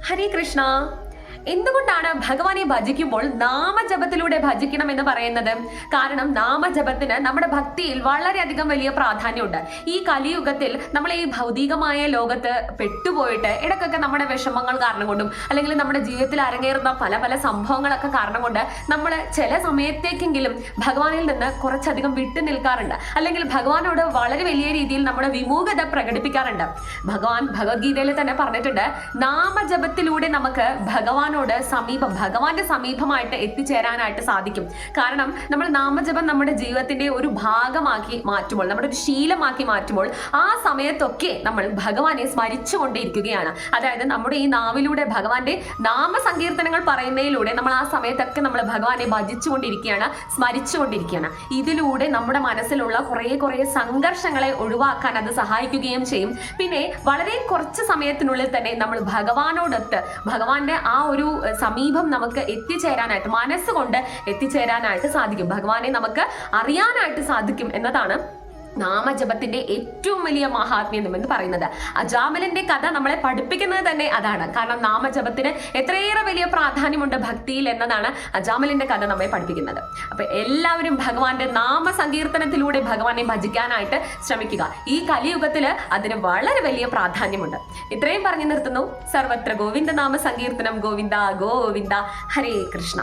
ഹരേ കൃഷ്ണ. എന്തുകൊണ്ടാണ് ഭഗവാനെ ഭജിക്കുമ്പോൾ നാമജപത്തിലൂടെ ഭജിക്കണം എന്ന് പറയുന്നത്? കാരണം നാമജപത്തിന് നമ്മുടെ ഭക്തിയിൽ വളരെയധികം വലിയ പ്രാധാന്യമുണ്ട്. ഈ കലിയുഗത്തിൽ നമ്മൾ ഈ ഭൗതികമായ ലോകത്ത് പെട്ടുപോയിട്ട് ഇടയ്ക്കൊക്കെ നമ്മുടെ വിഷമങ്ങൾ കാരണം കൊണ്ടും അല്ലെങ്കിൽ നമ്മുടെ ജീവിതത്തിൽ അരങ്ങേറുന്ന പല പല സംഭവങ്ങളൊക്കെ കാരണം കൊണ്ട് നമ്മൾ ചില സമയത്തേക്കെങ്കിലും ഭഗവാനിൽ നിന്ന് കുറച്ചധികം വിട്ടു നിൽക്കാറുണ്ട്, അല്ലെങ്കിൽ ഭഗവാനോട് വളരെ വലിയ രീതിയിൽ നമ്മുടെ വിമുഖത പ്രകടിപ്പിക്കാറുണ്ട്. ഭഗവാൻ ഭഗവത്ഗീതയിൽ തന്നെ പറഞ്ഞിട്ടുണ്ട്, നാമജപത്തിലൂടെ നമുക്ക് ഭഗവാന്റെ സമീപമായിട്ട് എത്തിച്ചേരാനായിട്ട് സാധിക്കും. കാരണം നമ്മൾ നാമജപം നമ്മുടെ ജീവിതത്തിന്റെ ഒരു ഭാഗമാക്കി മാറ്റുമ്പോൾ, നമ്മുടെ ഒരു ശീലമാക്കി മാറ്റുമ്പോൾ ആ സമയത്തൊക്കെ നമ്മൾ ഭഗവാനെ സ്മരിച്ചുകൊണ്ടിരിക്കുകയാണ്. അതായത് നമ്മുടെ ഈ നാവിലൂടെ ഭഗവാന്റെ നാമസങ്കീർത്തനങ്ങൾ പറയുന്നതിലൂടെ നമ്മൾ ആ സമയത്തൊക്കെ നമ്മൾ ഭഗവാനെ ഭജിച്ചുകൊണ്ടിരിക്കുകയാണ്, സ്മരിച്ചുകൊണ്ടിരിക്കുകയാണ്. ഇതിലൂടെ നമ്മുടെ മനസ്സിലുള്ള കുറേ സംഘർഷങ്ങളെ ഒഴിവാക്കാൻ അത് സഹായിക്കുകയും ചെയ്യും. പിന്നെ വളരെ കുറച്ച് സമയത്തിനുള്ളിൽ തന്നെ നമ്മൾ ഭഗവാനോടൊത്ത് ഭഗവാന്റെ ആ ഒരു സമീപം നമുക്ക് എത്തിച്ചേരാനായിട്ട്, മനസ്സുകൊണ്ട് എത്തിച്ചേരാനായിട്ട് സാധിക്കും. ഭഗവാനെ നമുക്ക് അറിയാനായിട്ട് സാധിക്കും എന്നതാണ് നാമജപത്തിന്റെ ഏറ്റവും വലിയ മഹാത്മ്യം എന്ന് പറയുന്നത്. അജാമിലന്റെ കഥ നമ്മളെ പഠിപ്പിക്കുന്നത് തന്നെ അതാണ്. കാരണം നാമജപത്തിന് എത്രയേറെ വലിയ പ്രാധാന്യമുണ്ട് ഭക്തിയിൽ എന്നതാണ് അജാമിലന്റെ കഥ നമ്മെ പഠിപ്പിക്കുന്നത്. അപ്പൊ എല്ലാവരും ഭഗവാന്റെ നാമസങ്കീർത്തനത്തിലൂടെ ഭഗവാനെ ഭജിക്കാനായിട്ട് ശ്രമിക്കുക. ഈ കലിയുഗത്തില് അതിന് വളരെ വലിയ പ്രാധാന്യമുണ്ട്. ഇത്രയും പറഞ്ഞു നിർത്തുന്നു. സർവത്ര ഗോവിന്ദ നാമ സങ്കീർത്തനം. ഗോവിന്ദ ഗോവിന്ദ. ഹരേ കൃഷ്ണ.